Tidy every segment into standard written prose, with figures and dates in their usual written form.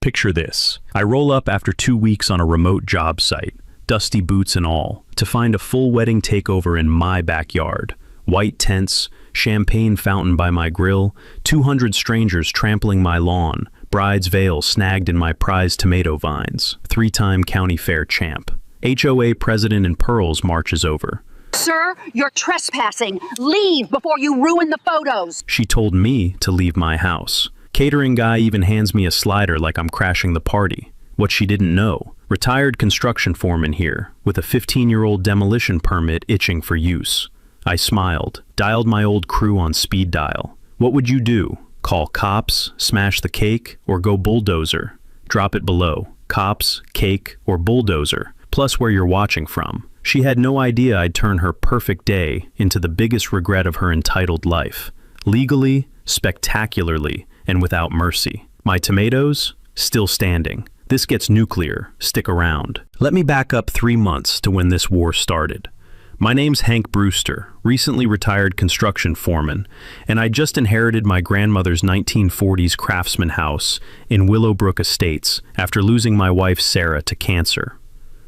Picture this. I roll up after 2 weeks on a remote job site, dusty boots and all, to find a full wedding takeover in my backyard. White tents, champagne fountain by my grill, 200 strangers trampling my lawn, bride's veil snagged in my prized tomato vines, 3-time county fair champ. HOA president in pearls marches over. Sir, you're trespassing. Leave before you ruin the photos. She told me to leave my house. Catering guy even hands me a slider like I'm crashing the party. What she didn't know, retired construction foreman here, with a 15-year-old demolition permit itching for use. I smiled, dialed my old crew on speed dial. What would you do? Call cops, smash the cake, or go bulldozer? Drop it below. Cops, cake, or bulldozer, plus where you're watching from. She had no idea I'd turn her perfect day into the biggest regret of her entitled life. Legally, spectacularly, and without mercy. My tomatoes, still standing. This gets nuclear. Stick around. Let me back up 3 months to when this war started. My name's Hank Brewster, recently retired construction foreman, and I just inherited my grandmother's 1940s craftsman house in Willowbrook Estates after losing my wife Sarah to cancer.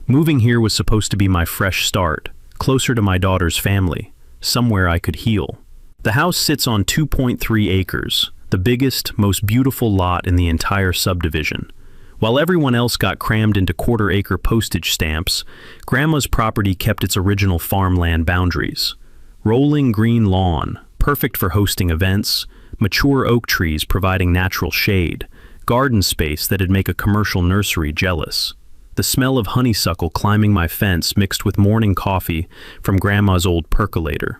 Moving here was supposed to be my fresh start, closer to my daughter's family, somewhere I could heal. The house sits on 2.3 acres, the biggest, most beautiful lot in the entire subdivision. While everyone else got crammed into quarter-acre postage stamps, Grandma's property kept its original farmland boundaries. Rolling green lawn, perfect for hosting events, mature oak trees providing natural shade, garden space that'd make a commercial nursery jealous. The smell of honeysuckle climbing my fence mixed with morning coffee from Grandma's old percolator.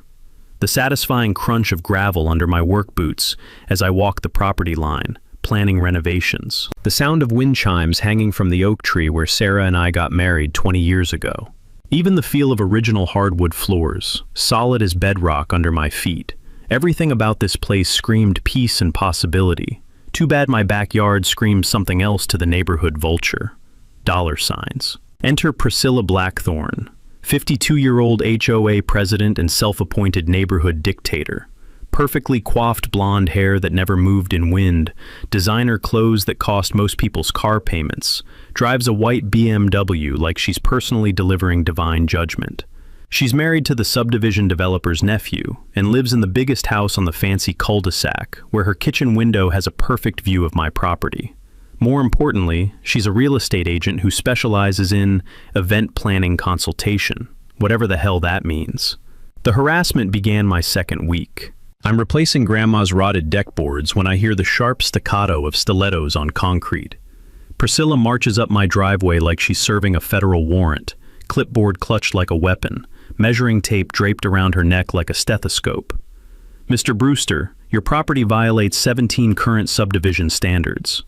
The satisfying crunch of gravel under my work boots as I walk the property line, planning renovations. The sound of wind chimes hanging from the oak tree where Sarah and I got married 20 years ago. Even the feel of original hardwood floors, solid as bedrock under my feet. Everything about this place screamed peace and possibility. Too bad my backyard screamed something else to the neighborhood vulture. Dollar signs. Enter Priscilla Blackthorne, 52-year-old HOA president and self-appointed neighborhood dictator. Perfectly coiffed blonde hair that never moved in wind, designer clothes that cost most people's car payments, drives a white BMW like she's personally delivering divine judgment. She's married to the subdivision developer's nephew and lives in the biggest house on the fancy cul-de-sac, where her kitchen window has a perfect view of my property. More importantly, she's a real estate agent who specializes in event planning consultation, whatever the hell that means. The harassment began my second week. I'm replacing Grandma's rotted deck boards when I hear the sharp staccato of stilettos on concrete. Priscilla marches up my driveway like she's serving a federal warrant, clipboard clutched like a weapon, measuring tape draped around her neck like a stethoscope. Mr. Brewster, your property violates 17 current subdivision standards.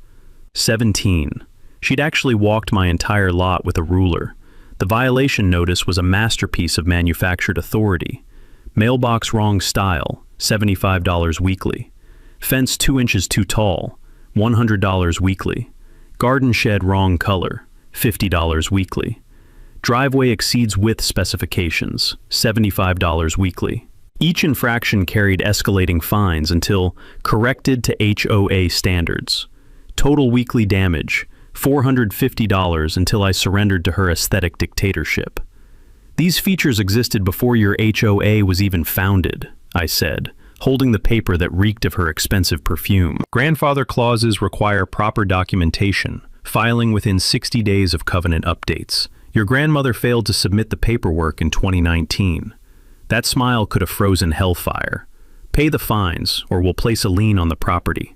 17. She'd actually walked my entire lot with a ruler. The violation notice was a masterpiece of manufactured authority. Mailbox wrong style, $75 weekly. Fence 2 inches too tall, $100 weekly. Garden shed wrong color, $50 weekly. Driveway exceeds width specifications, $75 weekly. Each infraction carried escalating fines until corrected to HOA standards. Total weekly damage, $450 until I surrendered to her aesthetic dictatorship. These features existed before your HOA was even founded, I said, holding the paper that reeked of her expensive perfume. Grandfather clauses require proper documentation, filing within 60 days of covenant updates. Your grandmother failed to submit the paperwork in 2019. That smile could have frozen hellfire. Pay the fines, or we'll place a lien on the property.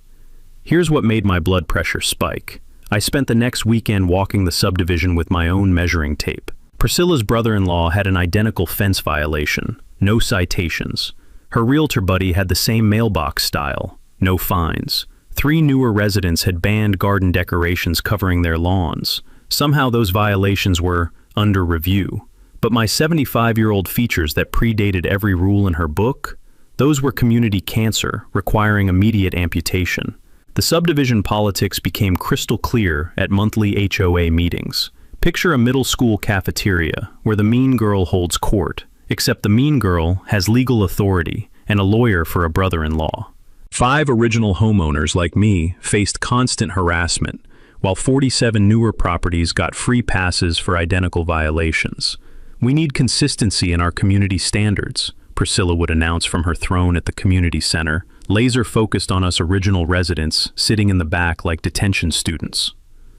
Here's what made my blood pressure spike. I spent the next weekend walking the subdivision with my own measuring tape. Priscilla's brother-in-law had an identical fence violation, no citations. Her realtor buddy had the same mailbox style, no fines. 3 newer residents had banned garden decorations covering their lawns. Somehow those violations were under review. But my 75-year-old features that predated every rule in her book, those were community cancer requiring immediate amputation. The subdivision politics became crystal clear at monthly HOA meetings. Picture a middle school cafeteria where the mean girl holds court, except the mean girl has legal authority and a lawyer for a brother-in-law. 5 original homeowners like me faced constant harassment, while 47 newer properties got free passes for identical violations. "We need consistency in our community standards," Priscilla would announce from her throne at the community center, laser-focused on us original residents sitting in the back like detention students.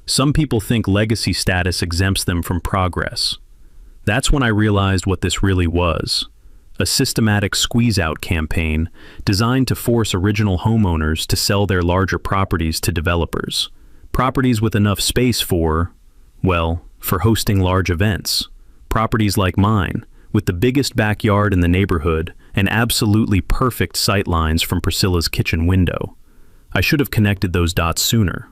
Some people think legacy status exempts them from progress. That's when I realized what this really was. A systematic squeeze-out campaign designed to force original homeowners to sell their larger properties to developers. Properties with enough space for, well, for hosting large events. Properties like mine, with the biggest backyard in the neighborhood and absolutely perfect sightlines from Priscilla's kitchen window. I should have connected those dots sooner.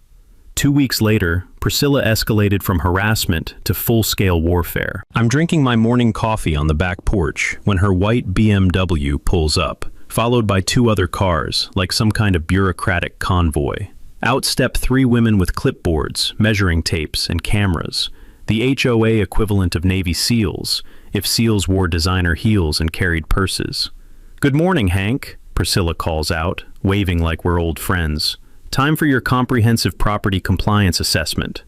2 weeks later, Priscilla escalated from harassment to full-scale warfare. I'm drinking my morning coffee on the back porch when her white BMW pulls up, followed by 2 other cars, like some kind of bureaucratic convoy. Out step 3 women with clipboards, measuring tapes, and cameras, the HOA equivalent of Navy SEALs, if SEALs wore designer heels and carried purses. "Good morning, Hank," Priscilla calls out, waving like we're old friends. "Time for your comprehensive property compliance assessment."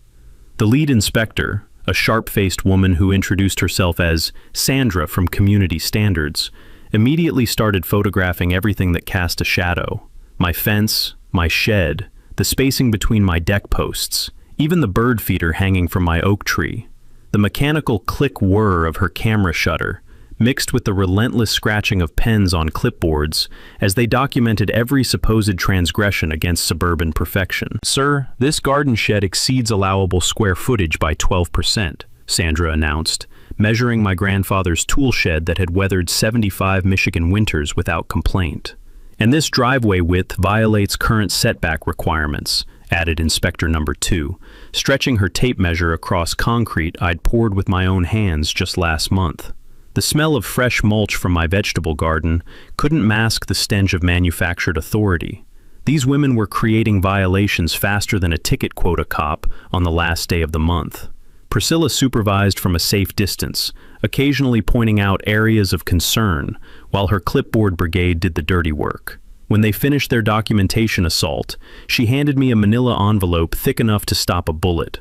The lead inspector, a sharp-faced woman who introduced herself as Sandra from Community Standards, immediately started photographing everything that cast a shadow. My fence, my shed, the spacing between my deck posts, even the bird feeder hanging from my oak tree. The mechanical click whir of her camera shutter, mixed with the relentless scratching of pens on clipboards as they documented every supposed transgression against suburban perfection. "Sir, this garden shed exceeds allowable square footage by 12%, Sandra announced, measuring my grandfather's tool shed that had weathered 75 Michigan winters without complaint. "And this driveway width violates current setback requirements," added Inspector Number 2, stretching her tape measure across concrete I'd poured with my own hands just last month. The smell of fresh mulch from my vegetable garden couldn't mask the stench of manufactured authority. These women were creating violations faster than a ticket quota cop on the last day of the month. Priscilla supervised from a safe distance, occasionally pointing out areas of concern, while her clipboard brigade did the dirty work. When they finished their documentation assault, she handed me a manila envelope thick enough to stop a bullet.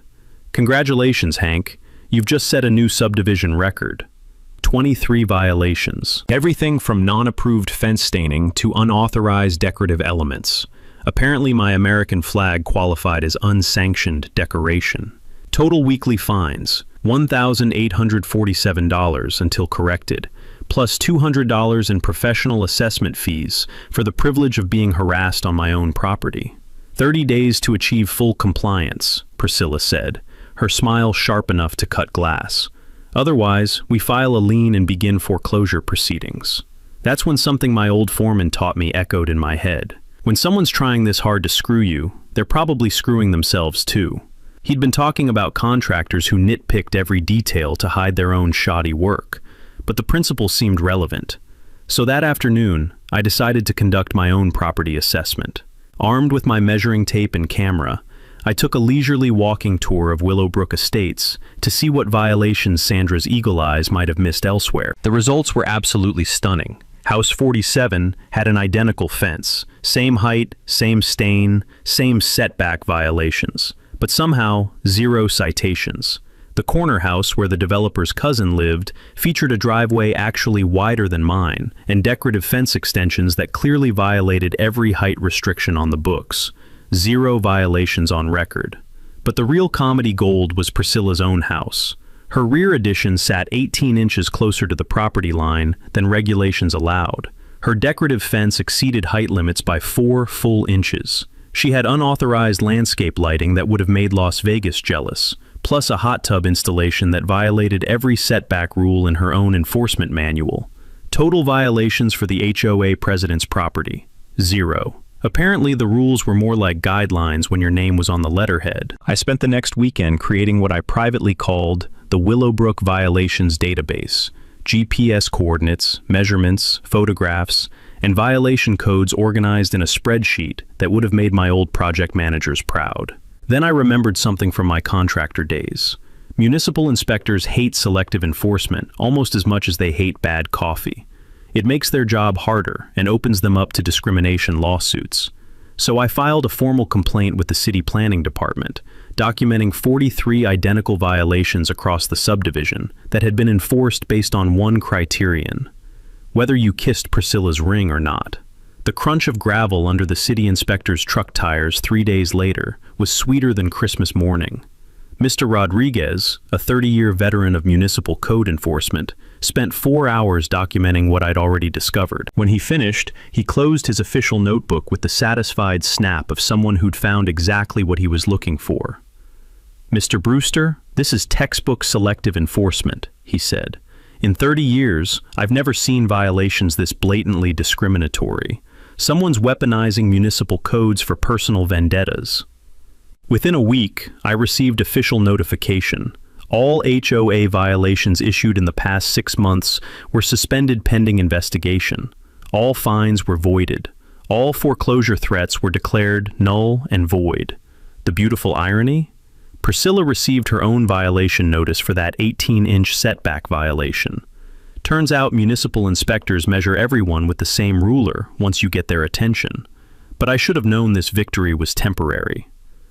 "Congratulations, Hank. You've just set a new subdivision record. 23 violations. Everything from non-approved fence staining to unauthorized decorative elements. Apparently my American flag qualified as unsanctioned decoration. Total weekly fines, $1,847 until corrected, plus $200 in professional assessment fees for the privilege of being harassed on my own property. 30 days to achieve full compliance," Priscilla said, her smile sharp enough to cut glass. "Otherwise, we file a lien and begin foreclosure proceedings." That's when something my old foreman taught me echoed in my head. When someone's trying this hard to screw you, they're probably screwing themselves too. He'd been talking about contractors who nitpicked every detail to hide their own shoddy work, but the principle seemed relevant. So that afternoon, I decided to conduct my own property assessment. Armed with my measuring tape and camera, I took a leisurely walking tour of Willowbrook Estates to see what violations Sandra's eagle eyes might have missed elsewhere. The results were absolutely stunning. House 47 had an identical fence, same height, same stain, same setback violations, but somehow 0 citations. The corner house where the developer's cousin lived featured a driveway actually wider than mine and decorative fence extensions that clearly violated every height restriction on the books. 0 violations on record. But the real comedy gold was Priscilla's own house. Her rear addition sat 18 inches closer to the property line than regulations allowed. Her decorative fence exceeded height limits by 4 full inches. She had unauthorized landscape lighting that would have made Las Vegas jealous, plus a hot tub installation that violated every setback rule in her own enforcement manual. Total violations for the HOA president's property, 0. Apparently the rules were more like guidelines when your name was on the letterhead. I spent the next weekend creating what I privately called the Willowbrook Violations Database. GPS coordinates, measurements, photographs, and violation codes organized in a spreadsheet that would have made my old project managers proud. Then I remembered something from my contractor days. Municipal inspectors hate selective enforcement almost as much as they hate bad coffee. It makes their job harder and opens them up to discrimination lawsuits. So I filed a formal complaint with the city planning department, documenting 43 identical violations across the subdivision that had been enforced based on one criterion: whether you kissed Priscilla's ring or not. The crunch of gravel under the city inspector's truck tires 3 days later was sweeter than Christmas morning. Mr. Rodriguez, a 30-year veteran of municipal code enforcement, spent 4 hours documenting what I'd already discovered. When he finished, he closed his official notebook with the satisfied snap of someone who'd found exactly what he was looking for. "Mr. Brewster, this is textbook selective enforcement," he said. "In 30 years, I've never seen violations this blatantly discriminatory. Someone's weaponizing municipal codes for personal vendettas." Within a week, I received official notification. All HOA violations issued in the past 6 months were suspended pending investigation. All fines were voided. All foreclosure threats were declared null and void. The beautiful irony? Priscilla received her own violation notice for that 18-inch setback violation. Turns out municipal inspectors measure everyone with the same ruler once you get their attention. But I should have known this victory was temporary.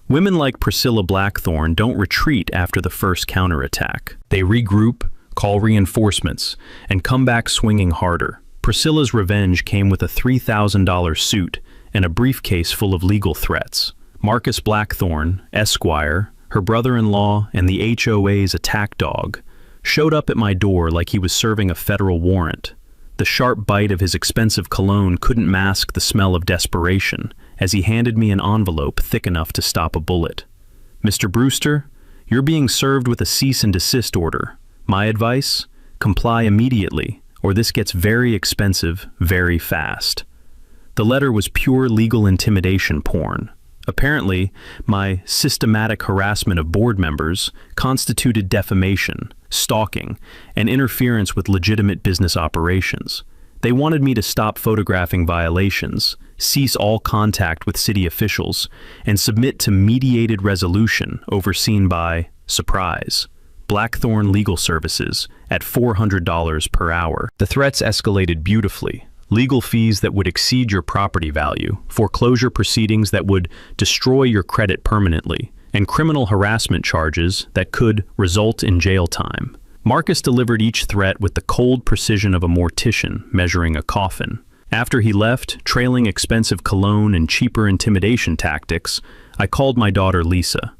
Women like Priscilla Blackthorne don't retreat after the first counterattack. They regroup, call reinforcements, and come back swinging harder. Priscilla's revenge came with a $3,000 suit and a briefcase full of legal threats. Marcus Blackthorne, Esquire, her brother-in-law, and the HOA's attack dog showed up at my door like he was serving a federal warrant. The sharp bite of his expensive cologne couldn't mask the smell of desperation as he handed me an envelope thick enough to stop a bullet. "Mr. Brewster, you're being served with a cease and desist order. My advice? Comply immediately, or this gets very expensive very fast." The letter was pure legal intimidation porn. Apparently, my systematic harassment of board members constituted defamation, stalking, and interference with legitimate business operations. They wanted me to stop photographing violations, cease all contact with city officials, and submit to mediated resolution overseen by, surprise, Blackthorne Legal Services at $400 per hour. The threats escalated beautifully. Legal fees that would exceed your property value, foreclosure proceedings that would destroy your credit permanently, and criminal harassment charges that could result in jail time. Marcus delivered each threat with the cold precision of a mortician measuring a coffin. After he left, trailing expensive cologne and cheaper intimidation tactics, I called my daughter Lisa.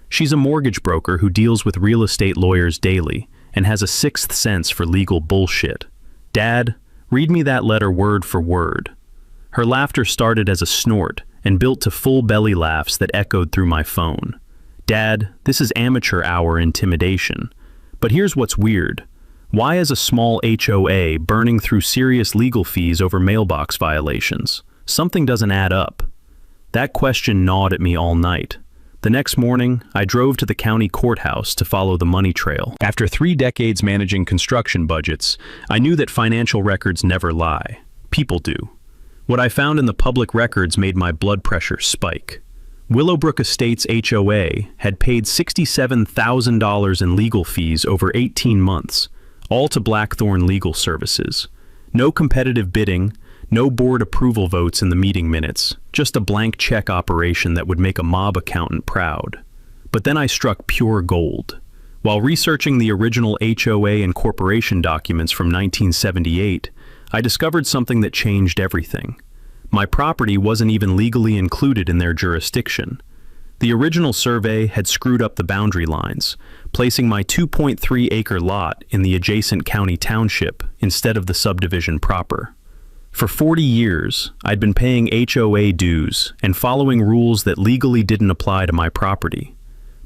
She's a mortgage broker who deals with real estate lawyers daily and has a sixth sense for legal bullshit. "Dad, read me that letter word for word." Her laughter started as a snort and built to full belly laughs that echoed through my phone. "Dad, this is amateur hour intimidation. But here's what's weird. Why is a small HOA burning through serious legal fees over mailbox violations? Something doesn't add up." That question gnawed at me all night. The next morning, I drove to the county courthouse to follow the money trail. After 3 decades managing construction budgets, I knew that financial records never lie. People do. What I found in the public records made my blood pressure spike. Willowbrook Estates HOA had paid $67,000 in legal fees over 18 months, all to Blackthorne Legal Services. No competitive bidding, no board approval votes in the meeting minutes, just a blank check operation that would make a mob accountant proud. But then I struck pure gold. While researching the original HOA and corporation documents from 1978, I discovered something that changed everything. My property wasn't even legally included in their jurisdiction. The original survey had screwed up the boundary lines, placing my 2.3-acre lot in the adjacent county township instead of the subdivision proper. For 40 years, I'd been paying HOA dues and following rules that legally didn't apply to my property.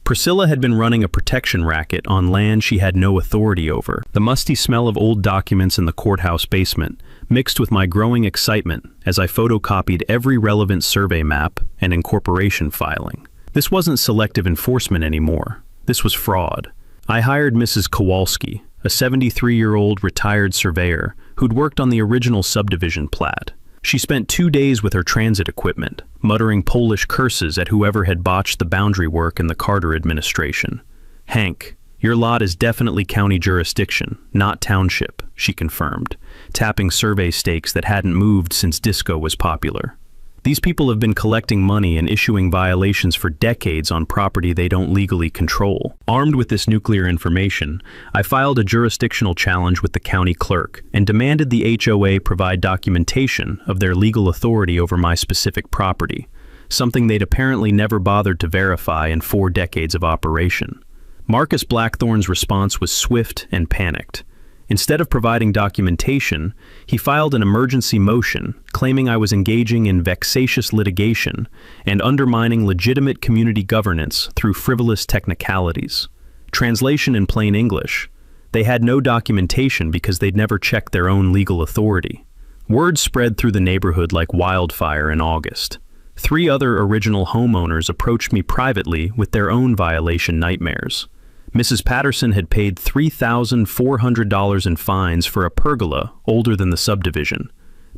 Priscilla had been running a protection racket on land she had no authority over. The musty smell of old documents in the courthouse basement mixed with my growing excitement as I photocopied every relevant survey map and incorporation filing. This wasn't selective enforcement anymore. This was fraud. I hired Mrs. Kowalski, a 73-year-old retired surveyor who'd worked on the original subdivision plat. She spent 2 days with her transit equipment, muttering Polish curses at whoever had botched the boundary work in the Carter administration. "Hank, your lot is definitely county jurisdiction, not township," she confirmed, tapping survey stakes that hadn't moved since disco was popular. These people have been collecting money and issuing violations for decades on property they don't legally control. Armed with this nuclear information, I filed a jurisdictional challenge with the county clerk and demanded the HOA provide documentation of their legal authority over my specific property, something they'd apparently never bothered to verify in 4 decades of operation. Marcus Blackthorne's response was swift and panicked. Instead of providing documentation, he filed an emergency motion claiming I was engaging in vexatious litigation and undermining legitimate community governance through frivolous technicalities. Translation in plain English: they had no documentation because they'd never checked their own legal authority. Word spread through the neighborhood like wildfire in August. 3 other original homeowners approached me privately with their own violation nightmares. Mrs. Patterson had paid $3,400 in fines for a pergola older than the subdivision.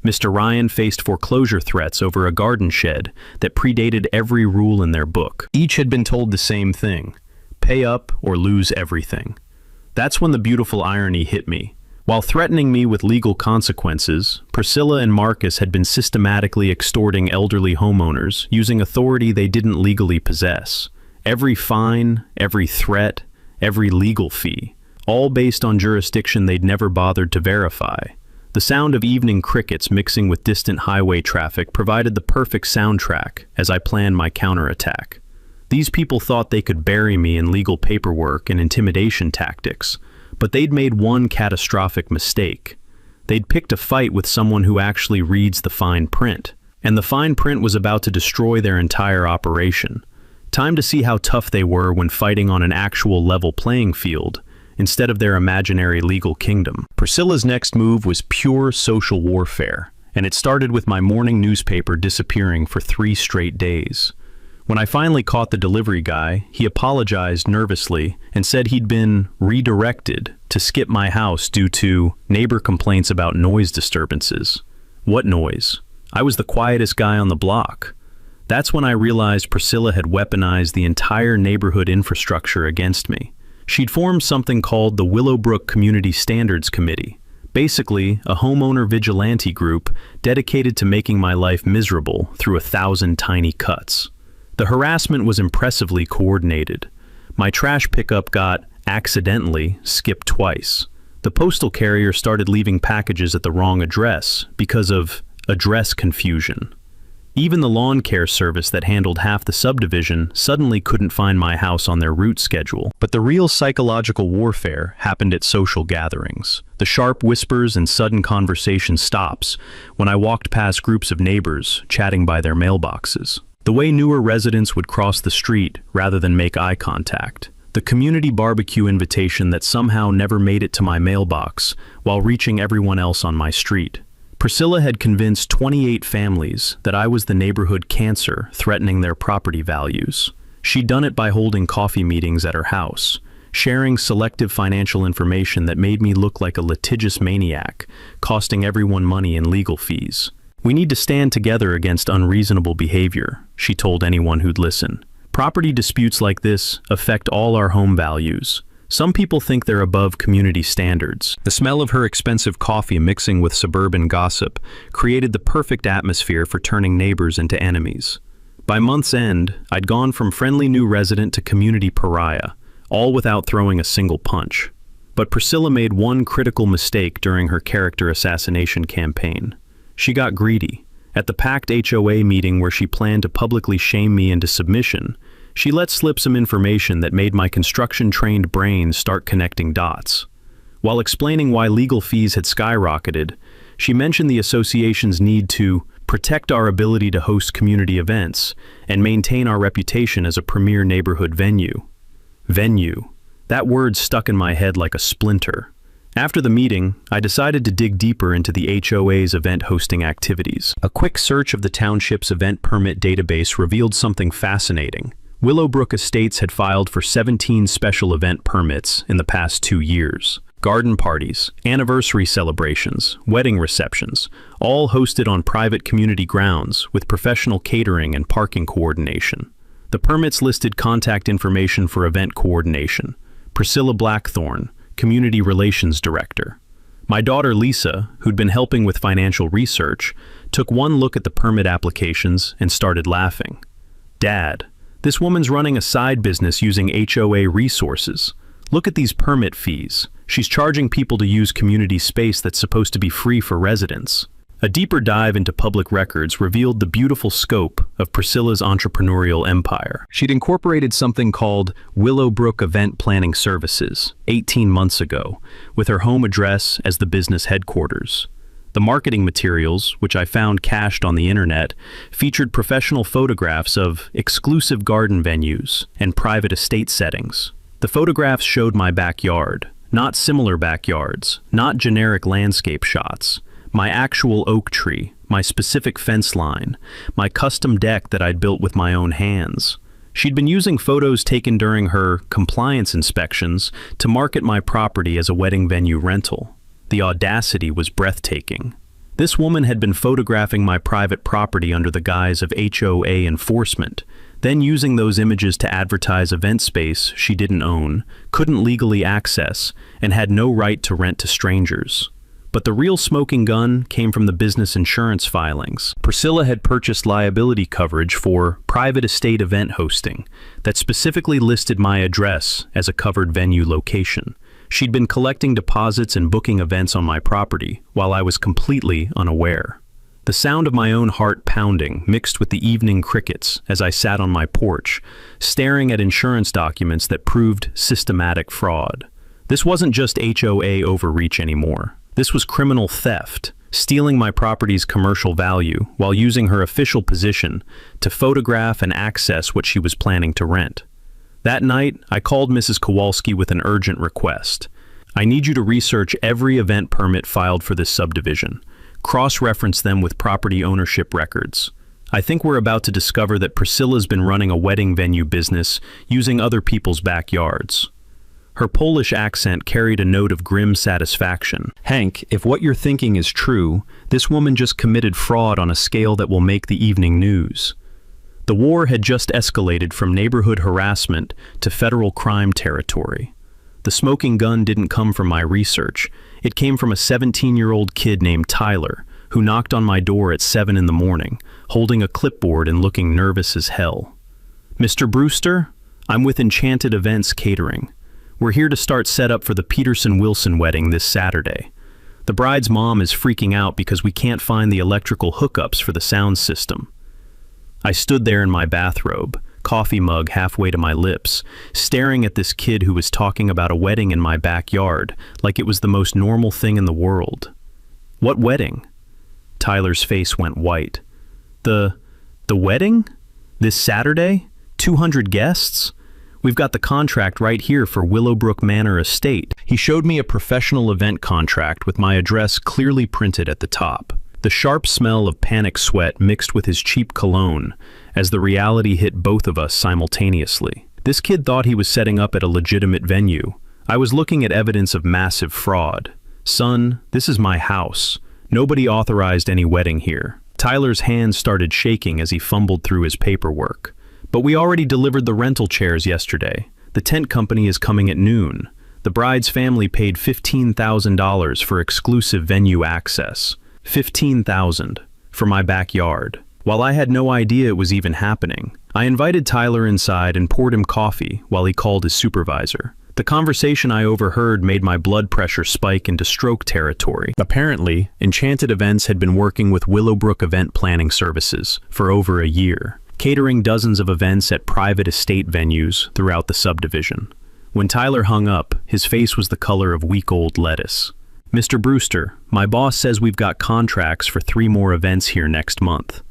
Mr. Ryan faced foreclosure threats over a garden shed that predated every rule in their book. Each had been told the same thing: pay up or lose everything. That's when the beautiful irony hit me. While threatening me with legal consequences, Priscilla and Marcus had been systematically extorting elderly homeowners using authority they didn't legally possess. Every fine, every threat, every legal fee, all based on jurisdiction they'd never bothered to verify. The sound of evening crickets mixing with distant highway traffic provided the perfect soundtrack as I planned my counterattack. These people thought they could bury me in legal paperwork and intimidation tactics, but they'd made one catastrophic mistake. They'd picked a fight with someone who actually reads the fine print, and the fine print was about to destroy their entire operation. Time to see how tough they were when fighting on an actual level playing field, instead of their imaginary legal kingdom. Priscilla's next move was pure social warfare, and it started with my morning newspaper disappearing for 3 straight days. When I finally caught the delivery guy, he apologized nervously and said he'd been redirected to skip my house due to neighbor complaints about noise disturbances. What noise? I was the quietest guy on the block. That's when I realized Priscilla had weaponized the entire neighborhood infrastructure against me. She'd formed something called the Willowbrook Community Standards Committee, basically a homeowner vigilante group dedicated to making my life miserable through 1,000 tiny cuts. The harassment was impressively coordinated. My trash pickup got, accidentally, skipped twice. The postal carrier started leaving packages at the wrong address because of address confusion. Even the lawn care service that handled half the subdivision suddenly couldn't find my house on their route schedule. But the real psychological warfare happened at social gatherings. The sharp whispers and sudden conversation stops when I walked past groups of neighbors chatting by their mailboxes. The way newer residents would cross the street rather than make eye contact. The community barbecue invitation that somehow never made it to my mailbox while reaching everyone else on my street. Priscilla had convinced 28 families that I was the neighborhood cancer threatening their property values. She'd done it by holding coffee meetings at her house, sharing selective financial information that made me look like a litigious maniac, costing everyone money in legal fees. "We need to stand together against unreasonable behavior," she told anyone who'd listen. "Property disputes like this affect all our home values. Some people think they're above community standards." The smell of her expensive coffee mixing with suburban gossip created the perfect atmosphere for turning neighbors into enemies. By month's end, I'd gone from friendly new resident to community pariah, all without throwing a single punch. But Priscilla made one critical mistake during her character assassination campaign. She got greedy. At the packed HOA meeting where she planned to publicly shame me into submission, she let slip some information that made my construction-trained brain start connecting dots. While explaining why legal fees had skyrocketed, she mentioned the association's need to protect our ability to host community events and maintain our reputation as a premier neighborhood venue. Venue. That word stuck in my head like a splinter. After the meeting, I decided to dig deeper into the HOA's event hosting activities. A quick search of the township's event permit database revealed something fascinating. Willowbrook Estates had filed for 17 special event permits in the past 2 years. Garden parties, anniversary celebrations, wedding receptions, all hosted on private community grounds with professional catering and parking coordination. The permits listed contact information for event coordination: Priscilla Blackthorne, Community Relations Director. My daughter Lisa, who'd been helping with financial research, took one look at the permit applications, and started laughing. Dad, this woman's running a side business using HOA resources. Look at these permit fees. She's charging people to use community space that's supposed to be free for residents. A deeper dive into public records revealed the beautiful scope of Priscilla's entrepreneurial empire. She'd incorporated something called Willowbrook Event Planning Services 18 months ago, with her home address as the business headquarters. The marketing materials, which I found cached on the internet, featured professional photographs of exclusive garden venues and private estate settings. The photographs showed my backyard, not similar backyards, not generic landscape shots. My actual oak tree, my specific fence line, my custom deck that I'd built with my own hands. She'd been using photos taken during her compliance inspections to market my property as a wedding venue rental. The audacity was breathtaking. This woman had been photographing my private property under the guise of HOA enforcement, then using those images to advertise event space she didn't own, couldn't legally access, and had no right to rent to strangers. But the real smoking gun came from the business insurance filings. Priscilla had purchased liability coverage for private estate event hosting that specifically listed my address as a covered venue location. She'd been collecting deposits and booking events on my property while I was completely unaware. The sound of my own heart pounding mixed with the evening crickets as I sat on my porch, staring at insurance documents that proved systematic fraud. This wasn't just HOA overreach anymore. This was criminal theft, stealing my property's commercial value while using her official position to photograph and access what she was planning to rent. That night, I called Mrs. Kowalski with an urgent request. I need you to research every event permit filed for this subdivision. Cross-reference them with property ownership records. I think we're about to discover that Priscilla's been running a wedding venue business using other people's backyards. Her Polish accent carried a note of grim satisfaction. Hank, if what you're thinking is true, this woman just committed fraud on a scale that will make the evening news. The war had just escalated from neighborhood harassment to federal crime territory. The smoking gun didn't come from my research. It came from a 17-year-old kid named Tyler, who knocked on my door at 7 in the morning, holding a clipboard and looking nervous as hell. Mr. Brewster, I'm with Enchanted Events Catering. We're here to start setup for the Peterson-Wilson wedding this Saturday. The bride's mom is freaking out because we can't find the electrical hookups for the sound system. I stood there in my bathrobe, coffee mug halfway to my lips, staring at this kid who was talking about a wedding in my backyard like it was the most normal thing in the world. What wedding? Tyler's face went white. The wedding? This Saturday? 200 guests? We've got the contract right here for Willowbrook Manor Estate. He showed me a professional event contract with my address clearly printed at the top. The sharp smell of panic sweat mixed with his cheap cologne as the reality hit both of us simultaneously. This kid thought he was setting up at a legitimate venue. I was looking at evidence of massive fraud. Son, this is my house. Nobody authorized any wedding here. Tyler's hands started shaking as he fumbled through his paperwork. But we already delivered the rental chairs yesterday. The tent company is coming at noon. The bride's family paid $15,000 for exclusive venue access. $15,000 for my backyard. While I had no idea it was even happening, I invited Tyler inside and poured him coffee while he called his supervisor. The conversation I overheard made my blood pressure spike into stroke territory. Apparently, Enchanted Events had been working with Willowbrook Event Planning Services for over a year, catering dozens of events at private estate venues throughout the subdivision. When Tyler hung up, his face was the color of week-old lettuce. Mr. Brewster, my boss says we've got contracts for 3 more events here next month.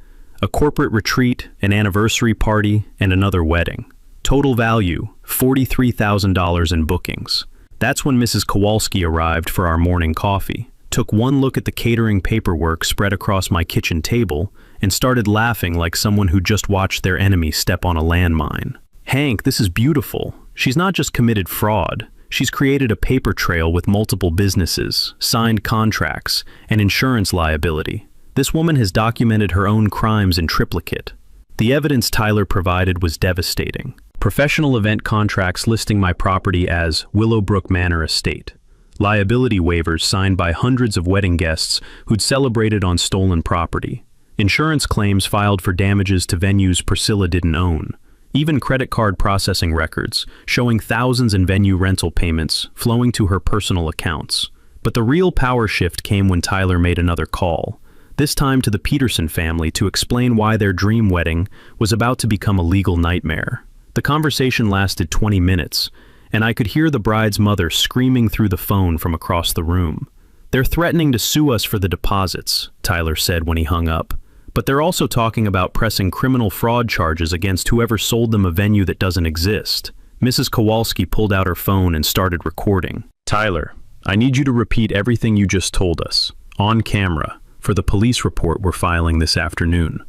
A corporate retreat, an anniversary party, and another wedding. Total value, $43,000 in bookings. That's when Mrs. Kowalski arrived for our morning coffee, took one look at the catering paperwork spread across my kitchen table, and started laughing like someone who just watched their enemy step on a landmine. Hank, this is beautiful. She's not just committed fraud. She's created a paper trail with multiple businesses, signed contracts, and insurance liability. This woman has documented her own crimes in triplicate. The evidence Tyler provided was devastating. Professional event contracts listing my property as Willowbrook Manor Estate. Liability waivers signed by hundreds of wedding guests who'd celebrated on stolen property. Insurance claims filed for damages to venues Priscilla didn't own. Even credit card processing records, showing thousands in venue rental payments flowing to her personal accounts. But the real power shift came when Tyler made another call, this time to the Peterson family to explain why their dream wedding was about to become a legal nightmare. The conversation lasted 20 minutes, and I could hear the bride's mother screaming through the phone from across the room. "They're threatening to sue us for the deposits," Tyler said when he hung up. "But they're also talking about pressing criminal fraud charges against whoever sold them a venue that doesn't exist." Mrs. Kowalski pulled out her phone and started recording. "Tyler, I need you to repeat everything you just told us, on camera, for the police report we're filing this afternoon."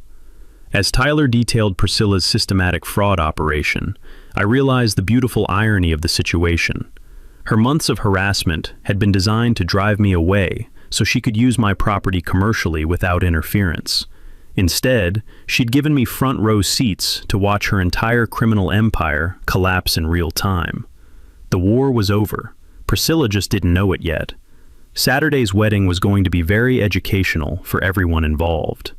As Tyler detailed Priscilla's systematic fraud operation, I realized the beautiful irony of the situation. Her months of harassment had been designed to drive me away so she could use my property commercially without interference. Instead, she'd given me front row seats to watch her entire criminal empire collapse in real time. The war was over. Priscilla just didn't know it yet. Saturday's wedding was going to be very educational for everyone involved.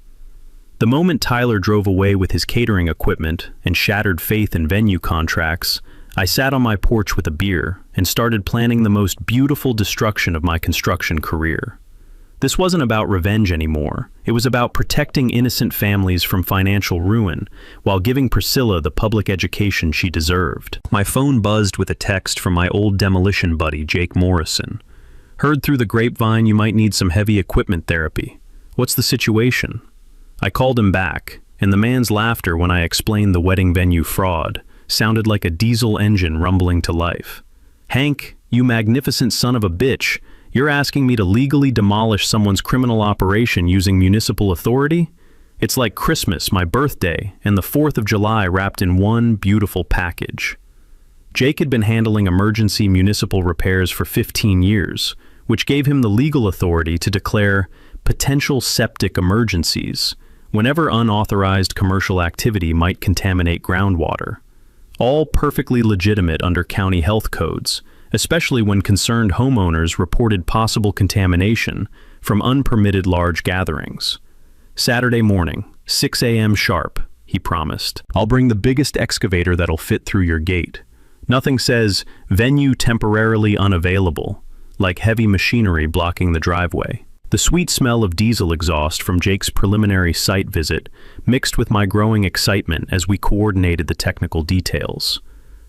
The moment Tyler drove away with his catering equipment and shattered faith in venue contracts, I sat on my porch with a beer and started planning the most beautiful destruction of my construction career. This wasn't about revenge anymore. It was about protecting innocent families from financial ruin while giving Priscilla the public education she deserved. My phone buzzed with a text from my old demolition buddy, Jake Morrison. "Heard through the grapevine you might need some heavy equipment therapy. What's the situation?" I called him back, and the man's laughter when I explained the wedding venue fraud sounded like a diesel engine rumbling to life. "Hank, you magnificent son of a bitch, you're asking me to legally demolish someone's criminal operation using municipal authority? It's like Christmas, my birthday, and the 4th of July wrapped in one beautiful package." Jake had been handling emergency municipal repairs for 15 years, which gave him the legal authority to declare potential septic emergencies whenever unauthorized commercial activity might contaminate groundwater. All perfectly legitimate under county health codes, especially when concerned homeowners reported possible contamination from unpermitted large gatherings. "Saturday morning, 6 a.m. sharp," he promised. "I'll bring the biggest excavator that'll fit through your gate. Nothing says venue temporarily unavailable, like heavy machinery blocking the driveway." The sweet smell of diesel exhaust from Jake's preliminary site visit mixed with my growing excitement as we coordinated the technical details.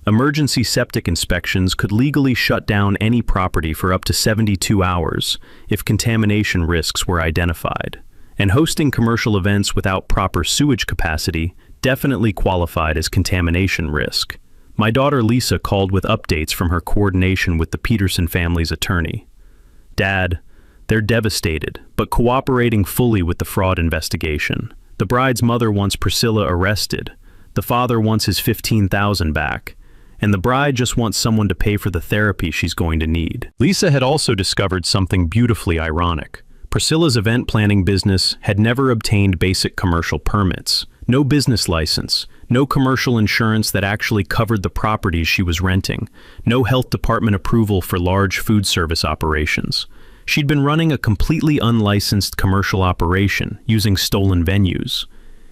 Emergency septic inspections could legally shut down any property for up to 72 hours if contamination risks were identified, and hosting commercial events without proper sewage capacity definitely qualified as contamination risk. My daughter Lisa called with updates from her coordination with the Peterson family's attorney. "Dad, they're devastated, but cooperating fully with the fraud investigation. The bride's mother wants Priscilla arrested, the father wants his $15,000 back, and the bride just wants someone to pay for the therapy she's going to need." Lisa had also discovered something beautifully ironic. Priscilla's event planning business had never obtained basic commercial permits, no business license, no commercial insurance that actually covered the properties she was renting, no health department approval for large food service operations. She'd been running a completely unlicensed commercial operation using stolen venues.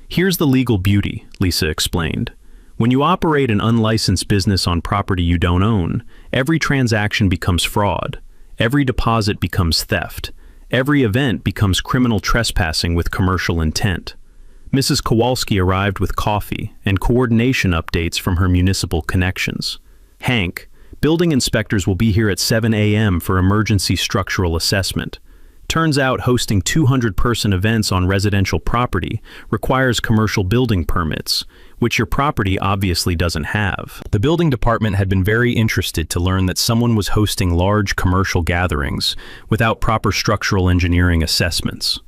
"Here's the legal beauty," Lisa explained. "When you operate an unlicensed business on property you don't own, every transaction becomes fraud, every deposit becomes theft, every event becomes criminal trespassing with commercial intent." Mrs. Kowalski arrived with coffee and coordination updates from her municipal connections. "Hank, building inspectors will be here at 7 a.m. for emergency structural assessment. Turns out hosting 200-person events on residential property requires commercial building permits, which your property obviously doesn't have." The building department had been very interested to learn that someone was hosting large commercial gatherings without proper structural engineering assessments.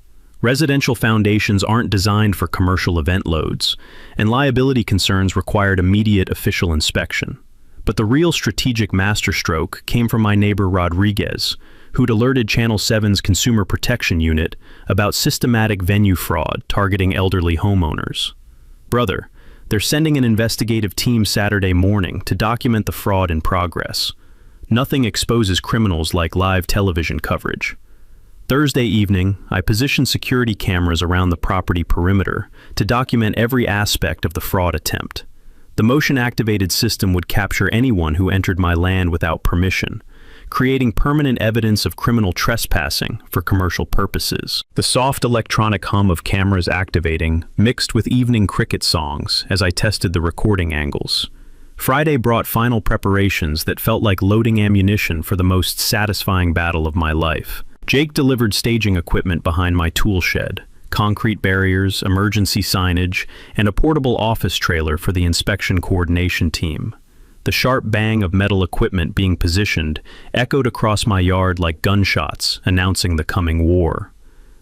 Residential foundations aren't designed for commercial event loads, and liability concerns required immediate official inspection. But the real strategic masterstroke came from my neighbor Rodriguez, who'd alerted Channel 7's Consumer Protection Unit about systematic venue fraud targeting elderly homeowners. "Brother, they're sending an investigative team Saturday morning to document the fraud in progress. Nothing exposes criminals like live television coverage." Thursday evening, I positioned security cameras around the property perimeter to document every aspect of the fraud attempt. The motion-activated system would capture anyone who entered my land without permission, creating permanent evidence of criminal trespassing for commercial purposes. The soft electronic hum of cameras activating mixed with evening cricket songs as I tested the recording angles. Friday brought final preparations that felt like loading ammunition for the most satisfying battle of my life. Jake delivered staging equipment behind my tool shed, concrete barriers, emergency signage, and a portable office trailer for the inspection coordination team. The sharp bang of metal equipment being positioned echoed across my yard like gunshots, announcing the coming war.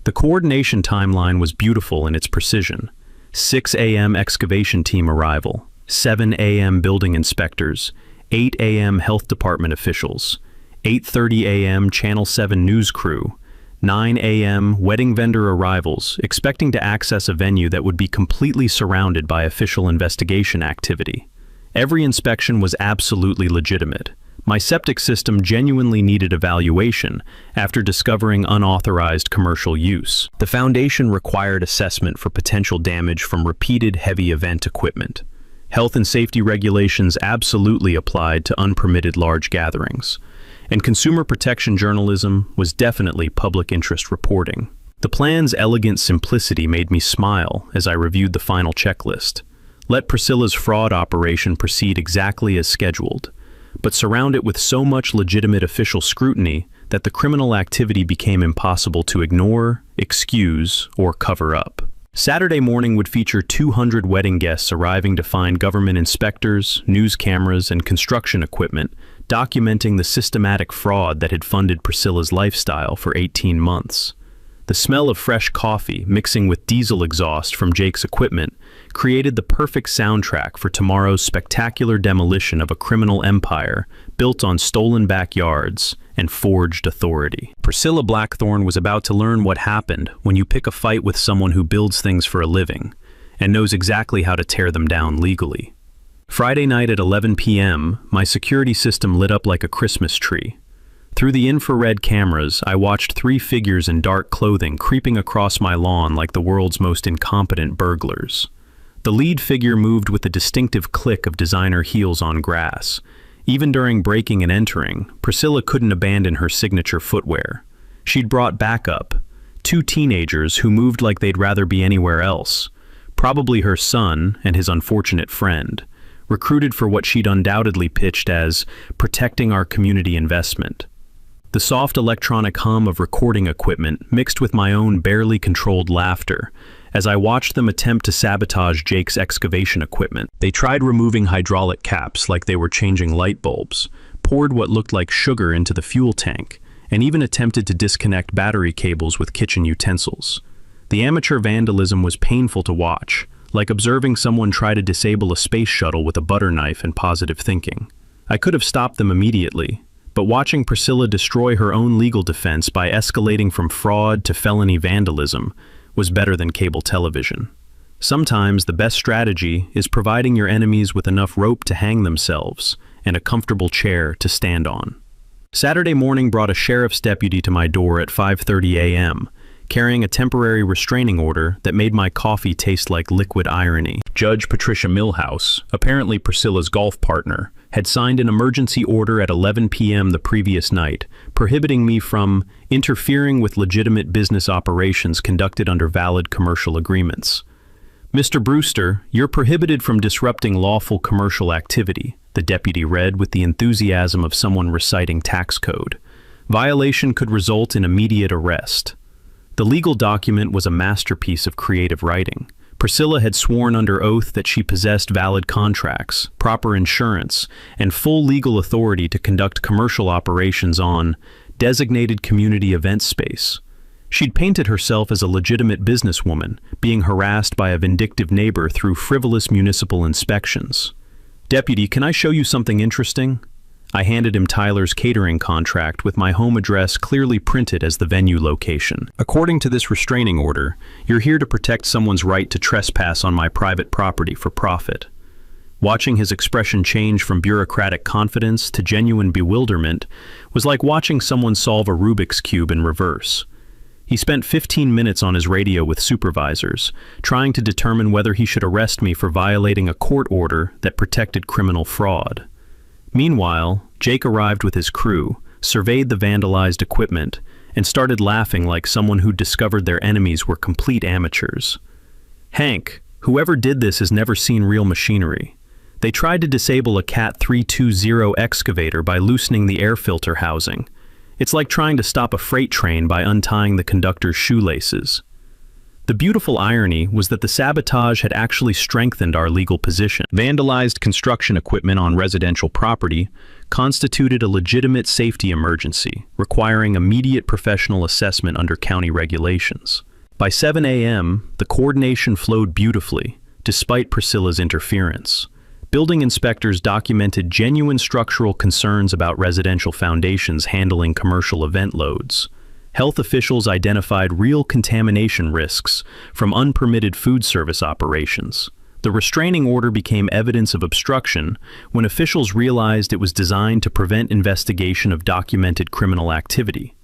The coordination timeline was beautiful in its precision. 6 a.m. excavation team arrival, 7 a.m. building inspectors, 8 a.m. health department officials, 8:30 a.m. Channel 7 news crew, 9 a.m. wedding vendor arrivals, expecting to access a venue that would be completely surrounded by official investigation activity. Every inspection was absolutely legitimate. My septic system genuinely needed evaluation after discovering unauthorized commercial use. The foundation required assessment for potential damage from repeated heavy event equipment. Health and safety regulations absolutely applied to unpermitted large gatherings. And consumer protection journalism was definitely public interest reporting. The plan's elegant simplicity made me smile as I reviewed the final checklist. Let Priscilla's fraud operation proceed exactly as scheduled, but surround it with so much legitimate official scrutiny that the criminal activity became impossible to ignore, excuse, or cover up. Saturday morning would feature 200 wedding guests arriving to find government inspectors, news cameras, and construction equipment, documenting the systematic fraud that had funded Priscilla's lifestyle for 18 months. The smell of fresh coffee mixing with diesel exhaust from Jake's equipment created the perfect soundtrack for tomorrow's spectacular demolition of a criminal empire built on stolen backyards and forged authority. Priscilla Blackthorne was about to learn what happened when you pick a fight with someone who builds things for a living and knows exactly how to tear them down legally. Friday night at 11 p.m., my security system lit up like a Christmas tree. Through the infrared cameras, I watched 3 figures in dark clothing creeping across my lawn like the world's most incompetent burglars. The lead figure moved with a distinctive click of designer heels on grass. Even during breaking and entering, Priscilla couldn't abandon her signature footwear. She'd brought backup, 2 teenagers who moved like they'd rather be anywhere else, probably her son and his unfortunate friend, recruited for what she'd undoubtedly pitched as protecting our community investment. The soft electronic hum of recording equipment mixed with my own barely controlled laughter as I watched them attempt to sabotage Jake's excavation equipment. They tried removing hydraulic caps like they were changing light bulbs, poured what looked like sugar into the fuel tank, and even attempted to disconnect battery cables with kitchen utensils. The amateur vandalism was painful to watch, like observing someone try to disable a space shuttle with a butter knife and positive thinking. I could have stopped them immediately, but watching Priscilla destroy her own legal defense by escalating from fraud to felony vandalism was better than cable television. Sometimes the best strategy is providing your enemies with enough rope to hang themselves and a comfortable chair to stand on. Saturday morning brought a sheriff's deputy to my door at 5:30 a.m., carrying a temporary restraining order that made my coffee taste like liquid irony. Judge Patricia Milhouse, apparently Priscilla's golf partner, had signed an emergency order at 11 p.m. the previous night, prohibiting me from interfering with legitimate business operations conducted under valid commercial agreements. Mr. Brewster, you're prohibited from disrupting lawful commercial activity, the deputy read with the enthusiasm of someone reciting tax code. Violation could result in immediate arrest. The legal document was a masterpiece of creative writing. Priscilla had sworn under oath that she possessed valid contracts, proper insurance, and full legal authority to conduct commercial operations on designated community event space. She'd painted herself as a legitimate businesswoman, being harassed by a vindictive neighbor through frivolous municipal inspections. Deputy, can I show you something interesting? I handed him Tyler's catering contract with my home address clearly printed as the venue location. According to this restraining order, you're here to protect someone's right to trespass on my private property for profit. Watching his expression change from bureaucratic confidence to genuine bewilderment was like watching someone solve a Rubik's Cube in reverse. He spent 15 minutes on his radio with supervisors, trying to determine whether he should arrest me for violating a court order that protected criminal fraud. Meanwhile, Jake arrived with his crew, surveyed the vandalized equipment, and started laughing like someone who'd discovered their enemies were complete amateurs. Hank, whoever did this has never seen real machinery. They tried to disable a Cat 320 excavator by loosening the air filter housing. It's like trying to stop a freight train by untying the conductor's shoelaces. The beautiful irony was that the sabotage had actually strengthened our legal position. Vandalized construction equipment on residential property constituted a legitimate safety emergency, requiring immediate professional assessment under county regulations. By 7 a.m., the coordination flowed beautifully, despite Priscilla's interference. Building inspectors documented genuine structural concerns about residential foundations handling commercial event loads. Health officials identified real contamination risks from unpermitted food service operations. The restraining order became evidence of obstruction when officials realized it was designed to prevent investigation of documented criminal activity.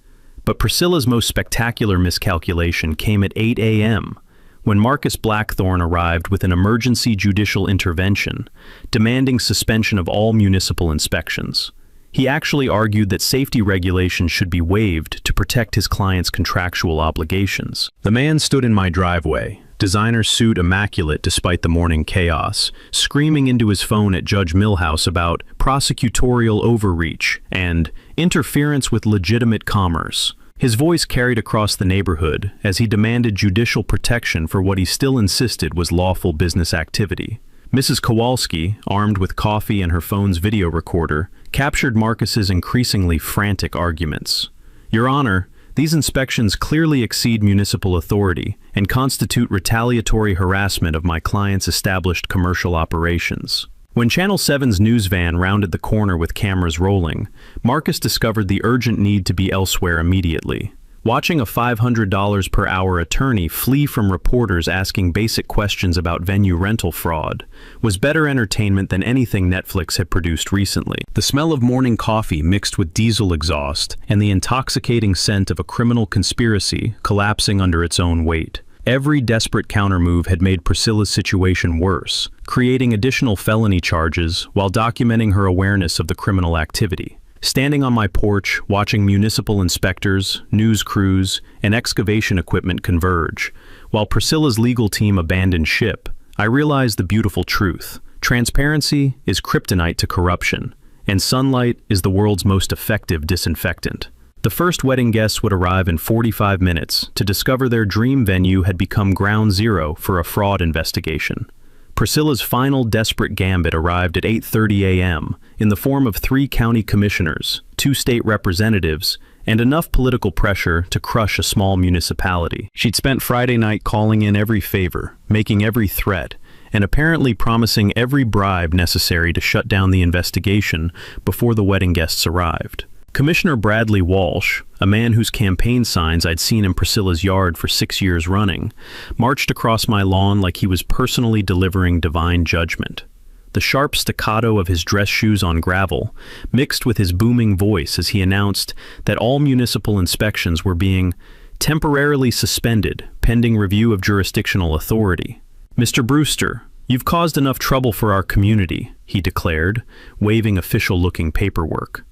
But Priscilla's most spectacular miscalculation came at 8 a.m., when Marcus Blackthorne arrived with an emergency judicial intervention, demanding suspension of all municipal inspections. He actually argued that safety regulations should be waived to protect his client's contractual obligations. The man stood in my driveway, designer suit immaculate despite the morning chaos, screaming into his phone at Judge Milhouse about prosecutorial overreach and interference with legitimate commerce. His voice carried across the neighborhood as he demanded judicial protection for what he still insisted was lawful business activity. Mrs. Kowalski, armed with coffee and her phone's video recorder, captured Marcus's increasingly frantic arguments. Your Honor, these inspections clearly exceed municipal authority and constitute retaliatory harassment of my client's established commercial operations. When Channel 7's news van rounded the corner with cameras rolling, Marcus discovered the urgent need to be elsewhere immediately. Watching a $500 per hour attorney flee from reporters asking basic questions about venue rental fraud was better entertainment than anything Netflix had produced recently. The smell of morning coffee mixed with diesel exhaust and the intoxicating scent of a criminal conspiracy collapsing under its own weight. Every desperate countermove had made Priscilla's situation worse, creating additional felony charges while documenting her awareness of the criminal activity. Standing on my porch, watching municipal inspectors, news crews, and excavation equipment converge, while Priscilla's legal team abandoned ship, I realized the beautiful truth. Transparency is kryptonite to corruption, and sunlight is the world's most effective disinfectant. The first wedding guests would arrive in 45 minutes to discover their dream venue had become ground zero for a fraud investigation. Priscilla's final desperate gambit arrived at 8:30 a.m. in the form of 3 county commissioners, 2 state representatives, and enough political pressure to crush a small municipality. She'd spent Friday night calling in every favor, making every threat, and apparently promising every bribe necessary to shut down the investigation before the wedding guests arrived. Commissioner Bradley Walsh, a man whose campaign signs I'd seen in Priscilla's yard for 6 years running, marched across my lawn like he was personally delivering divine judgment. The sharp staccato of his dress shoes on gravel mixed with his booming voice as he announced that all municipal inspections were being temporarily suspended pending review of jurisdictional authority. Mr. Brewster, you've caused enough trouble for our community, he declared, waving official-looking paperwork.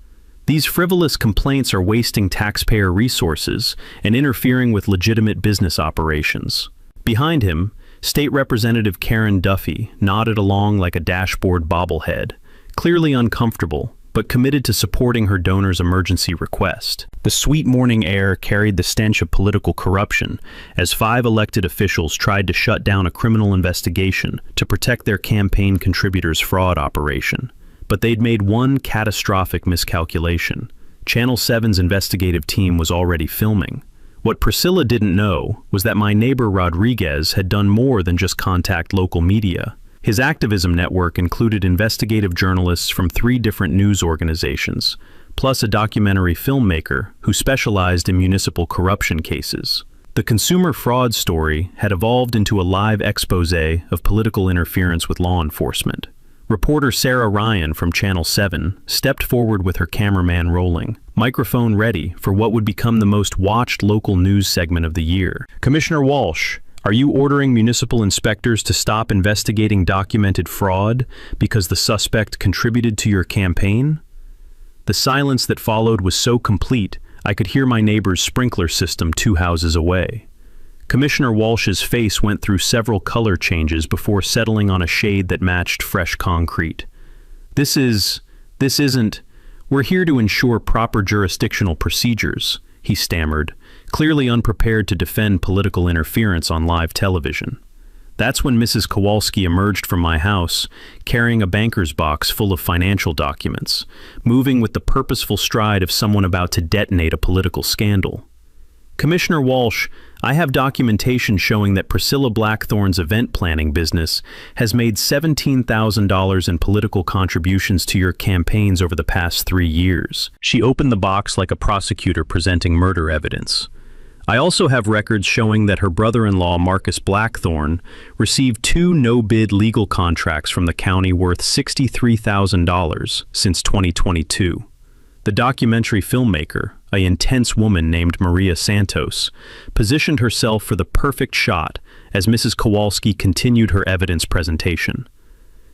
These frivolous complaints are wasting taxpayer resources and interfering with legitimate business operations. Behind him, State Representative Karen Duffy nodded along like a dashboard bobblehead, clearly uncomfortable, but committed to supporting her donor's emergency request. The sweet morning air carried the stench of political corruption as 5 elected officials tried to shut down a criminal investigation to protect their campaign contributors' fraud operation. But they'd made one catastrophic miscalculation. Channel 7's investigative team was already filming. What Priscilla didn't know was that my neighbor Rodriguez had done more than just contact local media. His activism network included investigative journalists from 3 different news organizations, plus a documentary filmmaker who specialized in municipal corruption cases. The consumer fraud story had evolved into a live expose of political interference with law enforcement. Reporter Sarah Ryan from Channel 7 stepped forward with her cameraman rolling. microphone ready for what would become the most watched local news segment of the year. Commissioner Walsh, are you ordering municipal inspectors to stop investigating documented fraud because the suspect contributed to your campaign? The silence that followed was so complete, I could hear my neighbor's sprinkler system 2 houses away. Commissioner Walsh's face went through several color changes before settling on a shade that matched fresh concrete. This isn't, we're here to ensure proper jurisdictional procedures, he stammered, clearly unprepared to defend political interference on live television. That's when Mrs. Kowalski emerged from my house, carrying a banker's box full of financial documents, moving with the purposeful stride of someone about to detonate a political scandal. Commissioner Walsh, I have documentation showing that Priscilla Blackthorne's event planning business has made $17,000 in political contributions to your campaigns over the past 3 years. She opened the box like a prosecutor presenting murder evidence. I also have records showing that her brother-in-law, Marcus Blackthorne, received 2 no-bid legal contracts from the county worth $63,000 since 2022. The documentary filmmaker, an intense woman named Maria Santos, positioned herself for the perfect shot as Mrs. Kowalski continued her evidence presentation.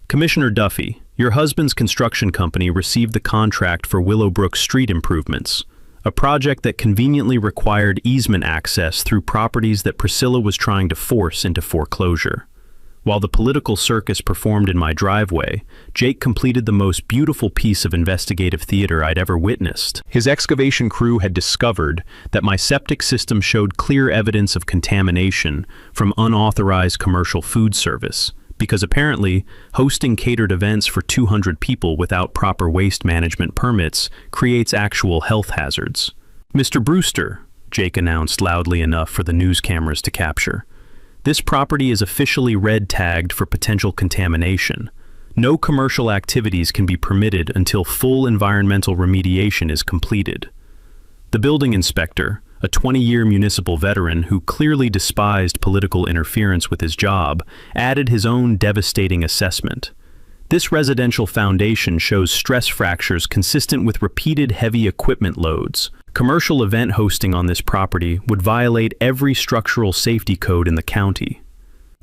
Commissioner Duffy, your husband's construction company received the contract for Willowbrook Street improvements, a project that conveniently required easement access through properties that Priscilla was trying to force into foreclosure. While the political circus performed in my driveway, Jake completed the most beautiful piece of investigative theater I'd ever witnessed. His excavation crew had discovered that my septic system showed clear evidence of contamination from unauthorized commercial food service, because apparently hosting catered events for 200 people without proper waste management permits creates actual health hazards. Mr. Brewster, Jake announced loudly enough for the news cameras to capture. This property is officially red tagged for potential contamination. No commercial activities can be permitted until full environmental remediation is completed. The building inspector, a 20-year municipal veteran who clearly despised political interference with his job, added his own devastating assessment. This residential foundation shows stress fractures consistent with repeated heavy equipment loads. Commercial event hosting on this property would violate every structural safety code in the county.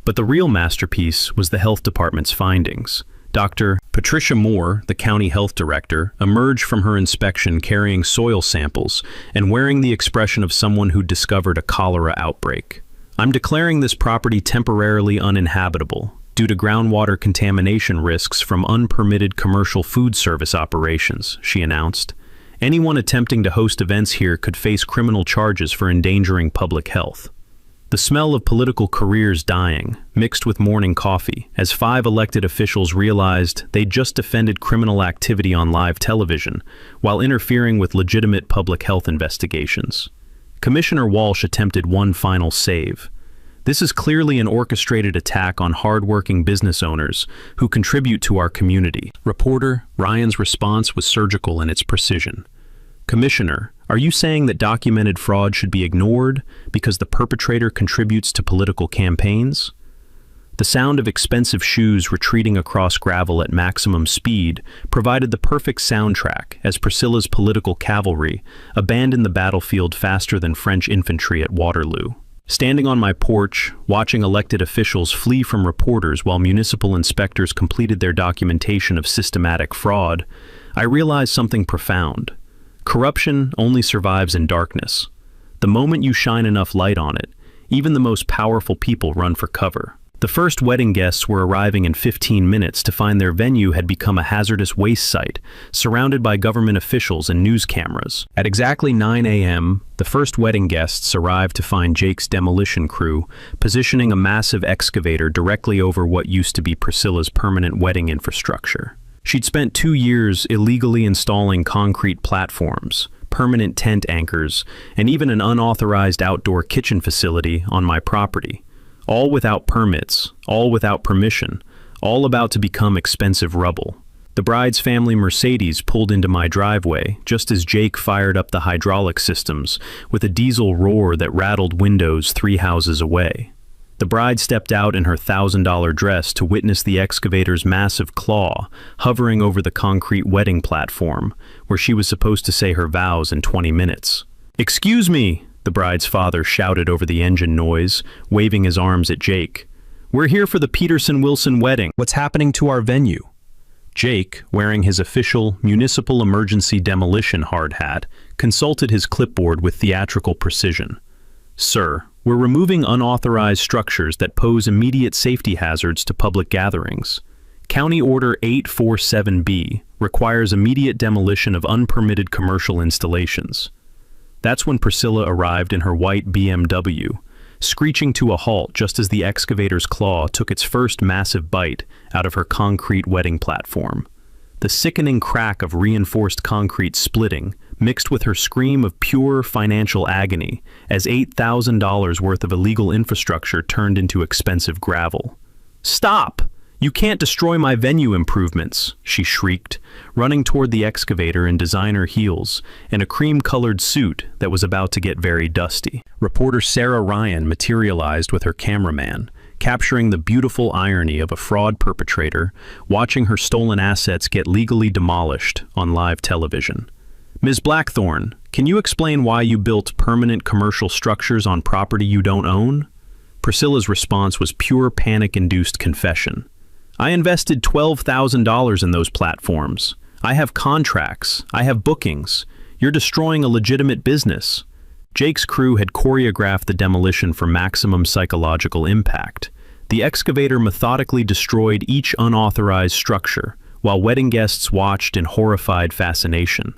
But the real masterpiece was the health department's findings. Dr. Patricia Moore, the county health director, emerged from her inspection carrying soil samples and wearing the expression of someone who discovered a cholera outbreak. I'm declaring this property temporarily uninhabitable due to groundwater contamination risks from unpermitted commercial food service operations, she announced. Anyone attempting to host events here could face criminal charges for endangering public health. The smell of political careers dying, mixed with morning coffee, as 5 elected officials realized they'd just defended criminal activity on live television, while interfering with legitimate public health investigations. Commissioner Walsh attempted one final save. This is clearly an orchestrated attack on hard-working business owners who contribute to our community. Reporter, Ryan's response was surgical in its precision. Commissioner, are you saying that documented fraud should be ignored because the perpetrator contributes to political campaigns? The sound of expensive shoes retreating across gravel at maximum speed provided the perfect soundtrack as Priscilla's political cavalry abandoned the battlefield faster than French infantry at Waterloo. Standing on my porch, watching elected officials flee from reporters while municipal inspectors completed their documentation of systematic fraud, I realized something profound. Corruption only survives in darkness. The moment you shine enough light on it, even the most powerful people run for cover. The first wedding guests were arriving in 15 minutes to find their venue had become a hazardous waste site, surrounded by government officials and news cameras. At exactly 9 a.m., the first wedding guests arrived to find Jake's demolition crew positioning a massive excavator directly over what used to be Priscilla's permanent wedding infrastructure. She'd spent 2 years illegally installing concrete platforms, permanent tent anchors, and even an unauthorized outdoor kitchen facility on my property. All without permits, all without permission, all about to become expensive rubble. The bride's family Mercedes pulled into my driveway just as Jake fired up the hydraulic systems with a diesel roar that rattled windows 3 houses away. The bride stepped out in her $1,000 dress to witness the excavator's massive claw hovering over the concrete wedding platform, where she was supposed to say her vows in 20 minutes. "Excuse me," the bride's father shouted over the engine noise, waving his arms at Jake. "We're here for the Peterson-Wilson wedding. What's happening to our venue?" Jake, wearing his official municipal emergency demolition hard hat, consulted his clipboard with theatrical precision. "Sir, we're removing unauthorized structures that pose immediate safety hazards to public gatherings. County Order 847B requires immediate demolition of unpermitted commercial installations." That's when Priscilla arrived in her white BMW, screeching to a halt just as the excavator's claw took its first massive bite out of her concrete wedding platform. The sickening crack of reinforced concrete splitting mixed with her scream of pure financial agony as $8,000 worth of illegal infrastructure turned into expensive gravel. "Stop! You can't destroy my venue improvements," she shrieked, running toward the excavator in designer heels and a cream-colored suit that was about to get very dusty. Reporter Sarah Ryan materialized with her cameraman, capturing the beautiful irony of a fraud perpetrator watching her stolen assets get legally demolished on live television. "Ms. Blackthorne, can you explain why you built permanent commercial structures on property you don't own?" Priscilla's response was pure panic-induced confession. "I invested $12,000 in those platforms. I have contracts. I have bookings. You're destroying a legitimate business." Jake's crew had choreographed the demolition for maximum psychological impact. The excavator methodically destroyed each unauthorized structure, while wedding guests watched in horrified fascination.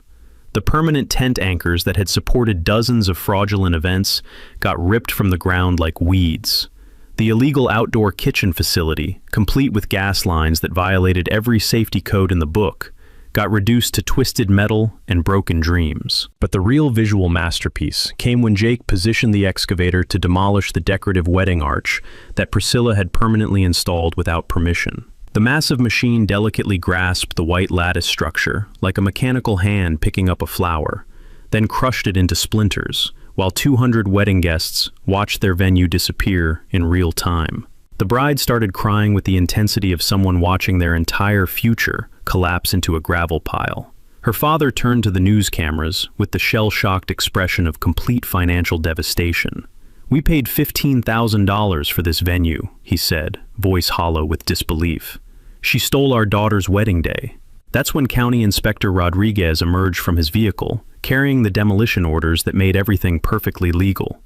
The permanent tent anchors that had supported dozens of fraudulent events got ripped from the ground like weeds. The illegal outdoor kitchen facility, complete with gas lines that violated every safety code in the book, got reduced to twisted metal and broken dreams. But the real visual masterpiece came when Jake positioned the excavator to demolish the decorative wedding arch that Priscilla had permanently installed without permission. The massive machine delicately grasped the white lattice structure like a mechanical hand picking up a flower, then crushed it into splinters, while 200 wedding guests watched their venue disappear in real time. The bride started crying with the intensity of someone watching their entire future collapse into a gravel pile. Her father turned to the news cameras with the shell-shocked expression of complete financial devastation. "We paid $15,000 for this venue," he said, voice hollow with disbelief. "She stole our daughter's wedding day." That's when County Inspector Rodriguez emerged from his vehicle, carrying the demolition orders that made everything perfectly legal.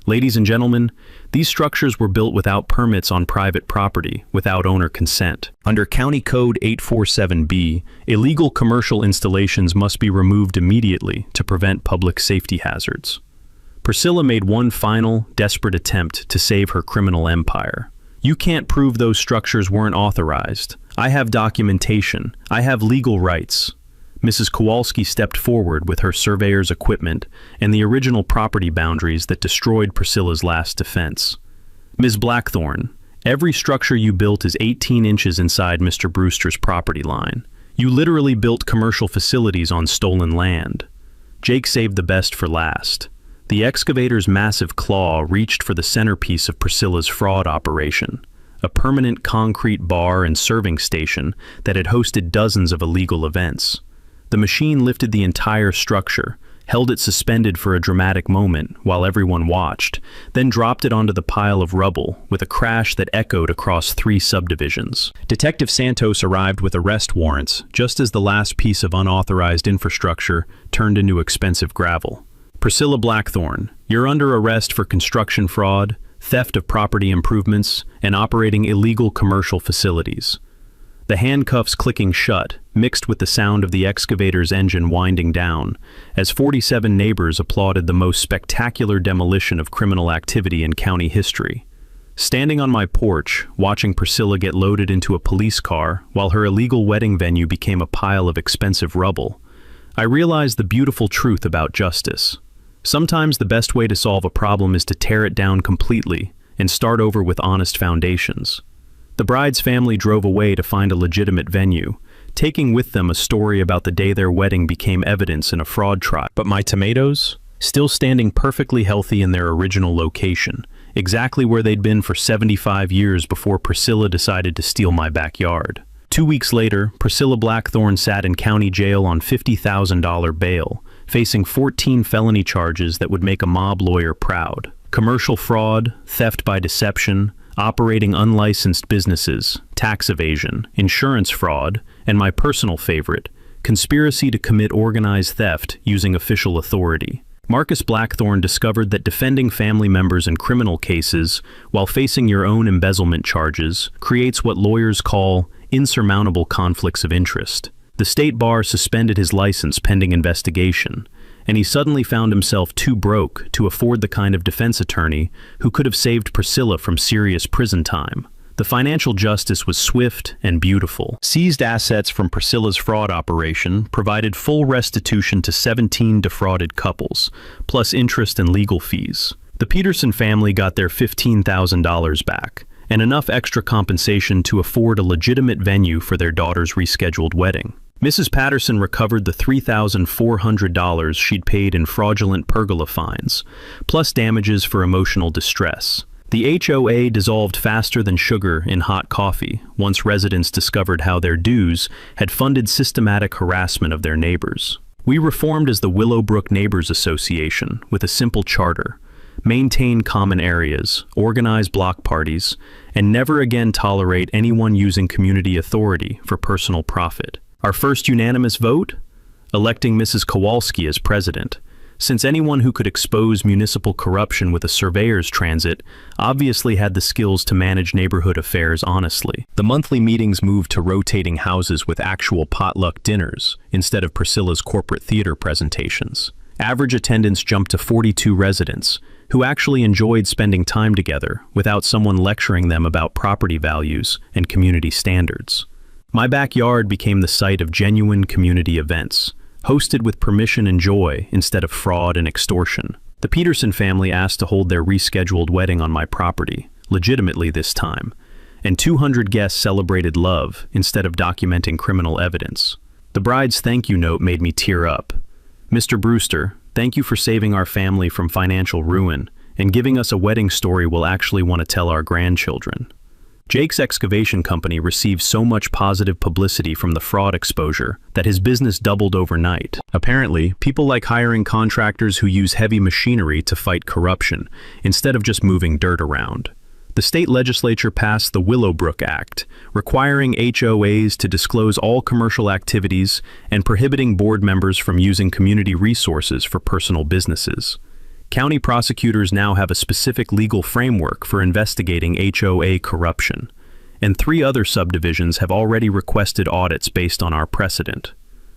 "Ladies and gentlemen, these structures were built without permits on private property, without owner consent. Under County Code 847B, illegal commercial installations must be removed immediately to prevent public safety hazards." Priscilla made one final, desperate attempt to save her criminal empire. "You can't prove those structures weren't authorized. I have documentation. I have legal rights." Mrs. Kowalski stepped forward with her surveyor's equipment and the original property boundaries that destroyed Priscilla's last defense. "Ms. Blackthorne, every structure you built is 18 inches inside Mr. Brewster's property line. You literally built commercial facilities on stolen land." Jake saved the best for last. The excavator's massive claw reached for the centerpiece of Priscilla's fraud operation, a permanent concrete bar and serving station that had hosted dozens of illegal events. The machine lifted the entire structure, held it suspended for a dramatic moment while everyone watched, then dropped it onto the pile of rubble with a crash that echoed across 3 subdivisions. Detective Santos arrived with arrest warrants just as the last piece of unauthorized infrastructure turned into expensive gravel. "Priscilla Blackthorne, you're under arrest for construction fraud, theft of property improvements, and operating illegal commercial facilities." The handcuffs clicking shut, mixed with the sound of the excavator's engine winding down, as 47 neighbors applauded the most spectacular demolition of criminal activity in county history. Standing on my porch, watching Priscilla get loaded into a police car while her illegal wedding venue became a pile of expensive rubble, I realized the beautiful truth about justice. Sometimes the best way to solve a problem is to tear it down completely and start over with honest foundations. The bride's family drove away to find a legitimate venue, taking with them a story about the day their wedding became evidence in a fraud trial. But my tomatoes, still standing perfectly healthy in their original location, exactly where they'd been for 75 years before Priscilla decided to steal my backyard. 2 weeks later, Priscilla Blackthorne sat in county jail on $50,000 bail, facing 14 felony charges that would make a mob lawyer proud. Commercial fraud, theft by deception, operating unlicensed businesses, tax evasion, insurance fraud, and my personal favorite, conspiracy to commit organized theft using official authority. Marcus Blackthorne discovered that defending family members in criminal cases while facing your own embezzlement charges creates what lawyers call insurmountable conflicts of interest. The state bar suspended his license pending investigation, and he suddenly found himself too broke to afford the kind of defense attorney who could have saved Priscilla from serious prison time. The financial justice was swift and beautiful. Seized assets from Priscilla's fraud operation provided full restitution to 17 defrauded couples, plus interest and legal fees. The Peterson family got their $15,000 back, and enough extra compensation to afford a legitimate venue for their daughter's rescheduled wedding. Mrs. Patterson recovered the $3,400 she'd paid in fraudulent pergola fines, plus damages for emotional distress. The HOA dissolved faster than sugar in hot coffee once residents discovered how their dues had funded systematic harassment of their neighbors. We reformed as the Willowbrook Neighbors Association with a simple charter: maintain common areas, organize block parties, and never again tolerate anyone using community authority for personal profit. Our first unanimous vote? Electing Mrs. Kowalski as president, since anyone who could expose municipal corruption with a surveyor's transit obviously had the skills to manage neighborhood affairs honestly. The monthly meetings moved to rotating houses with actual potluck dinners instead of Priscilla's corporate theater presentations. Average attendance jumped to 42 residents, who actually enjoyed spending time together without someone lecturing them about property values and community standards. My backyard became the site of genuine community events, hosted with permission and joy instead of fraud and extortion. The Peterson family asked to hold their rescheduled wedding on my property, legitimately this time, and 200 guests celebrated love instead of documenting criminal evidence. The bride's thank you note made me tear up. Mr. Brewster, thank you for saving our family from financial ruin and giving us a wedding story we'll actually want to tell our grandchildren. Jake's excavation company received so much positive publicity from the fraud exposure that his business doubled overnight. Apparently, people like hiring contractors who use heavy machinery to fight corruption instead of just moving dirt around. The state legislature passed the Willowbrook Act, requiring HOAs to disclose all commercial activities and prohibiting board members from using community resources for personal businesses. County prosecutors now have a specific legal framework for investigating HOA corruption, and 3 other subdivisions have already requested audits based on our precedent.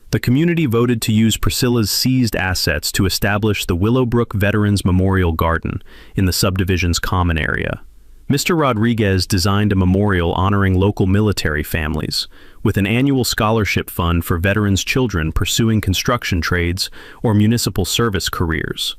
The community voted to use Priscilla's seized assets to establish the Willowbrook Veterans Memorial Garden in the subdivision's common area. Mr. Rodriguez designed a memorial honoring local military families, with an annual scholarship fund for veterans' children pursuing construction trades or municipal service careers.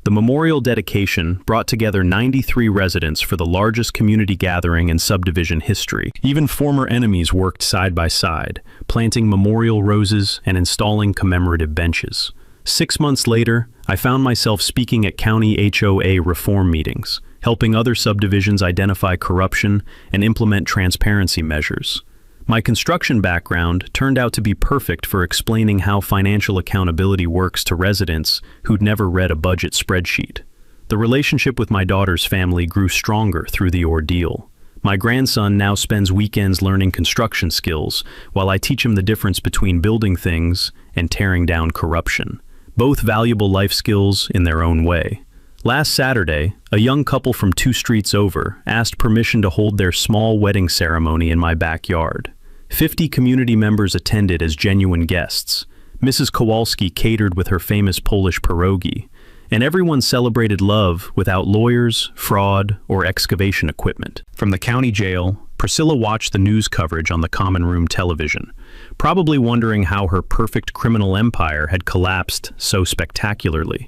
The memorial dedication brought together 93 residents for the largest community gathering in subdivision history. Even former enemies worked side by side, planting memorial roses and installing commemorative benches. 6 months later, I found myself speaking at county HOA reform meetings, helping other subdivisions identify corruption and implement transparency measures. My construction background turned out to be perfect for explaining how financial accountability works to residents who'd never read a budget spreadsheet. The relationship with my daughter's family grew stronger through the ordeal. My grandson now spends weekends learning construction skills, while I teach him the difference between building things and tearing down corruption. Both valuable life skills in their own way. Last Saturday, a young couple from 2 streets over asked permission to hold their small wedding ceremony in my backyard. 50 community members attended as genuine guests. Mrs. Kowalski catered with her famous Polish pierogi, and everyone celebrated love without lawyers, fraud, or excavation equipment. From the county jail, Priscilla watched the news coverage on the common room television, probably wondering how her perfect criminal empire had collapsed so spectacularly.